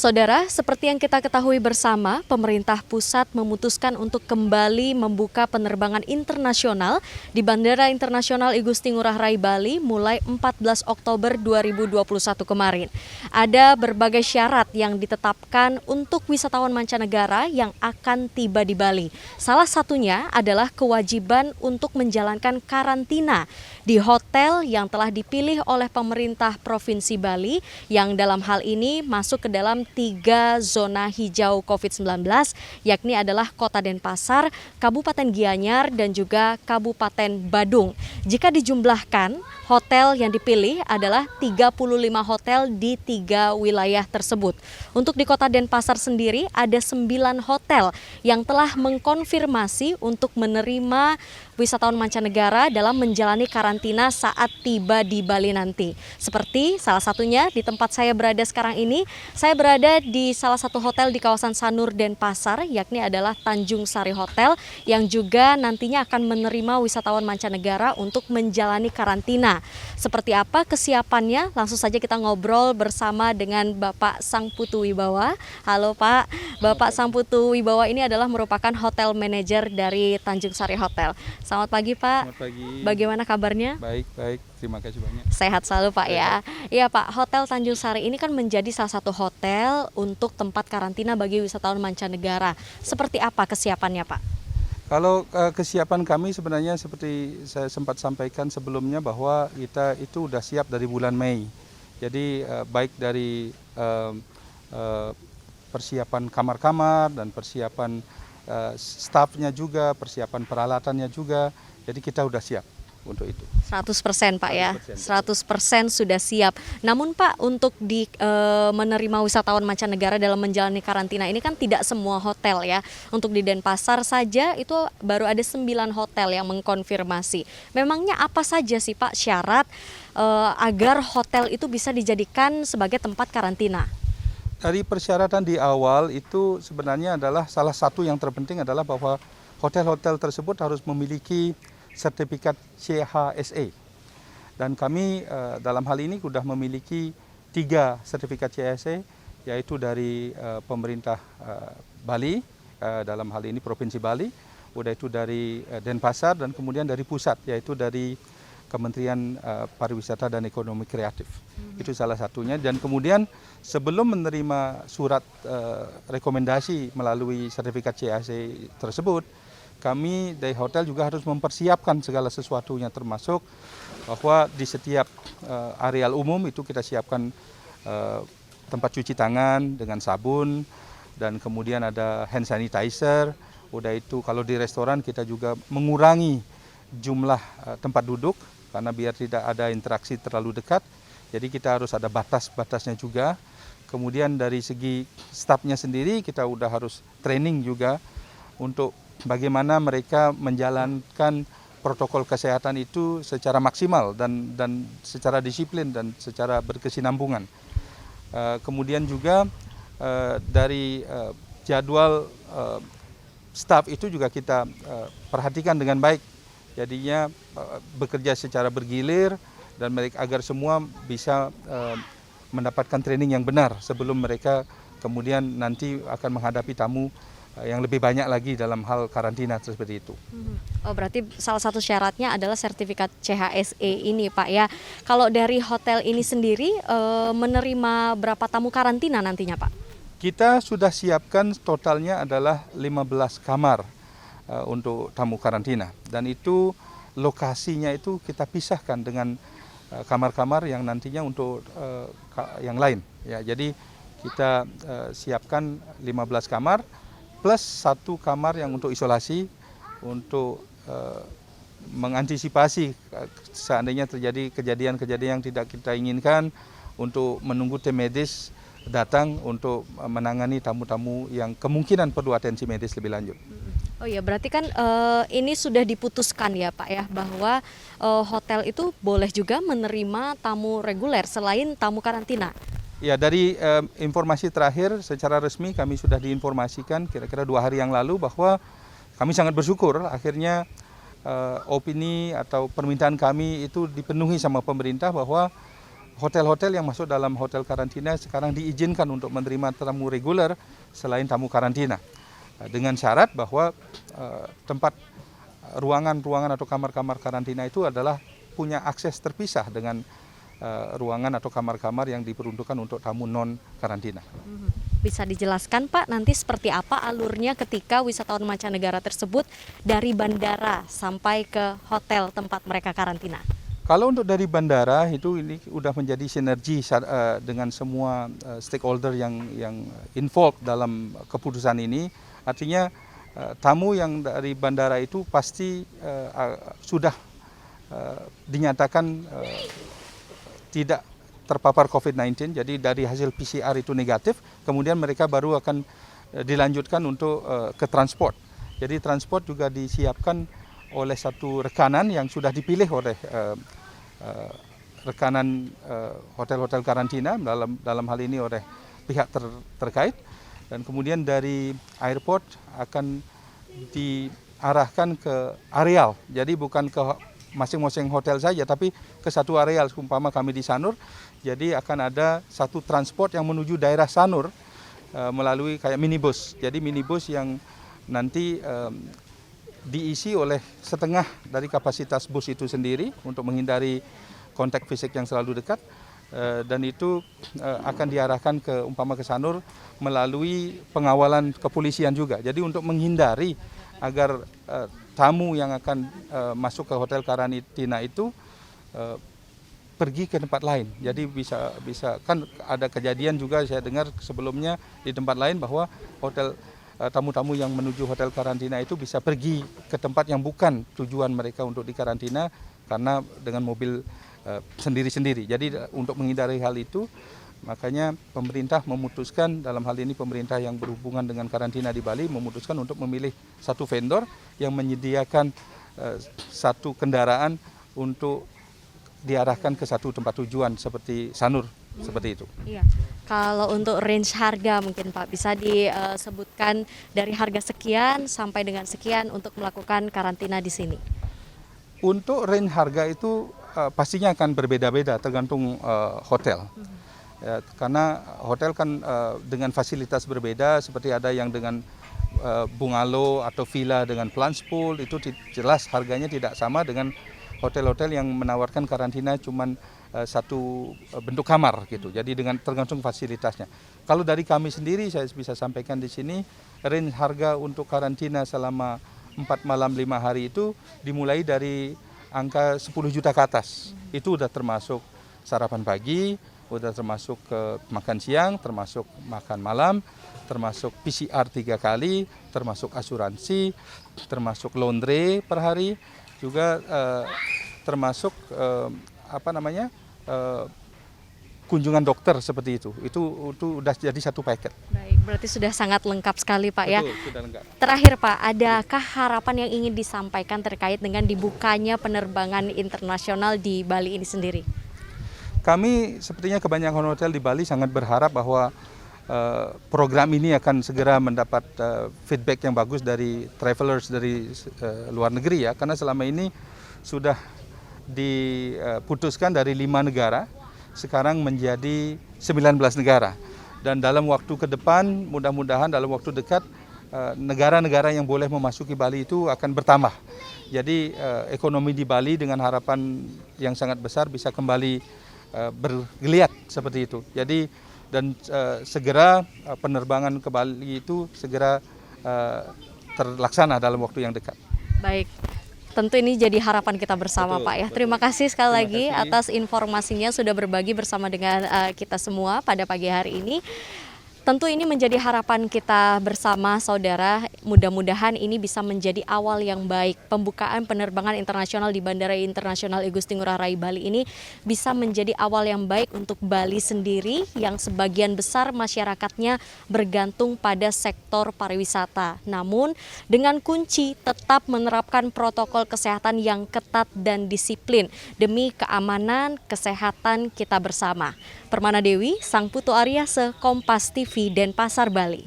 Saudara, seperti yang kita ketahui bersama, pemerintah pusat memutuskan untuk kembali membuka penerbangan internasional di Bandara Internasional I Gusti Ngurah Rai Bali mulai 14 Oktober 2021 kemarin. Ada berbagai syarat yang ditetapkan untuk wisatawan mancanegara yang akan tiba di Bali. Salah satunya adalah kewajiban untuk menjalankan karantina di hotel yang telah dipilih oleh pemerintah Provinsi Bali, yang dalam hal ini masuk ke dalam 3 zona hijau COVID-19, yakni adalah Kota Denpasar, Kabupaten Gianyar, dan juga Kabupaten Badung. Jika dijumlahkan, hotel yang dipilih adalah 35 hotel di 3 wilayah tersebut. Untuk di Kota Denpasar sendiri ada 9 hotel yang telah mengkonfirmasi untuk menerima wisatawan mancanegara dalam menjalani karantina saat tiba di Bali nanti. Seperti salah satunya di tempat saya berada sekarang ini, saya berada di salah satu hotel di kawasan Sanur Denpasar, yakni adalah Tanjung Sari Hotel, yang juga nantinya akan menerima wisatawan mancanegara untuk menjalani karantina. Seperti apa kesiapannya? Langsung saja kita ngobrol bersama dengan Bapak Sangputu Wibawa. Halo Pak, Bapak Sangputu Wibawa ini adalah merupakan hotel manajer dari Tanjung Sari Hotel. Selamat pagi Pak. Selamat pagi. Bagaimana kabarnya? Baik, terima kasih banyak. Sehat selalu Pak ya. Iya Pak, Hotel Tanjung Sari ini kan menjadi salah satu hotel untuk tempat karantina bagi wisatawan mancanegara. Seperti apa kesiapannya Pak? Kalau kesiapan kami sebenarnya seperti saya sempat sampaikan sebelumnya bahwa kita itu sudah siap dari bulan Mei. Jadi baik dari persiapan kamar-kamar dan persiapan stafnya juga, persiapan peralatannya juga. Jadi kita sudah siap untuk itu. 100% Pak ya, 100% sudah siap. Namun Pak, untuk menerima wisatawan mancanegara dalam menjalani karantina ini kan tidak semua hotel ya. Untuk di Denpasar saja itu baru ada 9 hotel yang mengkonfirmasi. Memangnya apa saja sih Pak syarat agar hotel itu bisa dijadikan sebagai tempat karantina? Dari persyaratan di awal itu sebenarnya adalah salah satu yang terpenting adalah bahwa hotel-hotel tersebut harus memiliki sertifikat CHSE. Dan kami dalam hal ini sudah memiliki 3 sertifikat CHSE, yaitu dari pemerintah Bali, dalam hal ini Provinsi Bali, udah itu dari Denpasar, dan kemudian dari pusat, yaitu dari Kementerian Pariwisata dan Ekonomi Kreatif. Itu salah satunya. Dan kemudian sebelum menerima surat rekomendasi melalui sertifikat CHSE tersebut, kami dari hotel juga harus mempersiapkan segala sesuatunya, termasuk bahwa di setiap areal umum itu kita siapkan tempat cuci tangan dengan sabun, dan kemudian ada hand sanitizer. Udah itu kalau di restoran kita juga mengurangi jumlah tempat duduk karena biar tidak ada interaksi terlalu dekat. Jadi kita harus ada batas-batasnya juga. Kemudian dari segi stafnya sendiri kita udah harus training juga untuk bagaimana mereka menjalankan protokol kesehatan itu secara maksimal dan secara disiplin dan secara berkesinambungan. Kemudian juga dari jadwal staf itu juga kita perhatikan dengan baik. Jadinya bekerja secara bergilir dan mereka agar semua bisa mendapatkan training yang benar sebelum mereka kemudian nanti akan menghadapi tamu yang lebih banyak lagi dalam hal karantina seperti itu. Oh, berarti salah satu syaratnya adalah sertifikat CHSE ini Pak ya. Kalau dari hotel ini sendiri menerima berapa tamu karantina nantinya Pak? Kita sudah siapkan totalnya adalah 15 kamar untuk tamu karantina, dan itu lokasinya itu kita pisahkan dengan kamar-kamar yang nantinya untuk yang lain ya. Jadi kita siapkan 15 kamar plus 1 kamar yang untuk isolasi untuk mengantisipasi seandainya terjadi kejadian-kejadian yang tidak kita inginkan, untuk menunggu tim medis datang untuk menangani tamu-tamu yang kemungkinan perlu atensi medis lebih lanjut. Oh iya, berarti kan ini sudah diputuskan ya Pak ya, bahwa hotel itu boleh juga menerima tamu reguler selain tamu karantina. Ya, dari informasi terakhir secara resmi kami sudah diinformasikan kira-kira 2 hari yang lalu bahwa kami sangat bersyukur akhirnya opini atau permintaan kami itu dipenuhi sama pemerintah bahwa hotel-hotel yang masuk dalam hotel karantina sekarang diizinkan untuk menerima tamu reguler selain tamu karantina. Dengan syarat bahwa tempat ruangan-ruangan atau kamar-kamar karantina itu adalah punya akses terpisah dengan ruangan atau kamar-kamar yang diperuntukkan untuk tamu non karantina. Bisa dijelaskan Pak nanti seperti apa alurnya ketika wisatawan mancanegara tersebut dari bandara sampai ke hotel tempat mereka karantina? Kalau untuk dari bandara itu ini sudah menjadi sinergi dengan semua stakeholder yang involved dalam keputusan ini. Artinya tamu yang dari bandara itu pasti sudah dinyatakan tidak terpapar COVID-19, jadi dari hasil PCR itu negatif, kemudian mereka baru akan dilanjutkan untuk ke transport. Jadi transport juga disiapkan oleh satu rekanan yang sudah dipilih oleh rekanan hotel-hotel karantina dalam hal ini oleh pihak terkait, dan kemudian dari airport akan diarahkan ke areal, jadi bukan ke masing-masing hotel saja, tapi ke satu areal. Umpama kami di Sanur, jadi akan ada satu transport yang menuju daerah Sanur melalui kayak minibus. Jadi minibus yang nanti diisi oleh setengah dari kapasitas bus itu sendiri untuk menghindari kontak fisik yang selalu dekat, dan itu akan diarahkan ke umpama ke Sanur melalui pengawalan kepolisian juga. Jadi untuk menghindari agar tamu yang akan masuk ke hotel karantina itu pergi ke tempat lain. Jadi bisa kan ada kejadian juga saya dengar sebelumnya di tempat lain bahwa tamu-tamu yang menuju hotel karantina itu bisa pergi ke tempat yang bukan tujuan mereka untuk dikarantina karena dengan mobil sendiri-sendiri. Jadi untuk menghindari hal itu, makanya pemerintah memutuskan, dalam hal ini pemerintah yang berhubungan dengan karantina di Bali memutuskan untuk memilih satu vendor yang menyediakan satu kendaraan untuk diarahkan ke satu tempat tujuan seperti Sanur, seperti itu. Iya. Kalau untuk range harga mungkin Pak bisa disebutkan dari harga sekian sampai dengan sekian untuk melakukan karantina di sini. Untuk range harga itu pastinya akan berbeda-beda tergantung hotel. Ya, karena hotel kan dengan fasilitas berbeda, seperti ada yang dengan bungalow atau villa dengan plunge pool, itu jelas harganya tidak sama dengan hotel-hotel yang menawarkan karantina cuman satu bentuk kamar gitu. Jadi dengan tergantung fasilitasnya. Kalau dari kami sendiri saya bisa sampaikan di sini, range harga untuk karantina selama 4 malam 5 hari itu dimulai dari angka 10 juta ke atas. Itu udah termasuk sarapan pagi, udah termasuk makan siang, termasuk makan malam, termasuk PCR 3 kali, termasuk asuransi, termasuk laundry per hari, juga termasuk kunjungan dokter seperti itu. Itu udah jadi satu paket. Baik, berarti sudah sangat lengkap sekali Pak. Betul, ya. Sudah lengkap. Terakhir Pak, adakah harapan yang ingin disampaikan terkait dengan dibukanya penerbangan internasional di Bali ini sendiri? Kami sepertinya kebanyakan hotel di Bali sangat berharap bahwa program ini akan segera mendapat feedback yang bagus dari travelers dari luar negeri ya, karena selama ini sudah diputuskan dari 5 negara, sekarang menjadi 19 negara. Dan dalam waktu ke depan, mudah-mudahan dalam waktu dekat, negara-negara yang boleh memasuki Bali itu akan bertambah. Jadi ekonomi di Bali dengan harapan yang sangat besar bisa kembali bergeliat seperti itu. Jadi dan segera penerbangan ke Bali itu segera terlaksana dalam waktu yang dekat. Baik, tentu ini jadi harapan kita bersama Betul, Pak ya. betul. Terima kasih sekali Terima lagi kasih. atas informasinya sudah berbagi bersama dengan kita semua pada pagi hari ini. Tentu ini menjadi harapan kita bersama saudara, mudah-mudahan ini bisa menjadi awal yang baik. Pembukaan penerbangan internasional di Bandara Internasional I Gusti Ngurah Rai Bali ini bisa menjadi awal yang baik untuk Bali sendiri yang sebagian besar masyarakatnya bergantung pada sektor pariwisata. Namun dengan kunci tetap menerapkan protokol kesehatan yang ketat dan disiplin demi keamanan kesehatan kita bersama. Permana Dewi, Sang Putu Aryase, Kompas TV, Denpasar, Bali.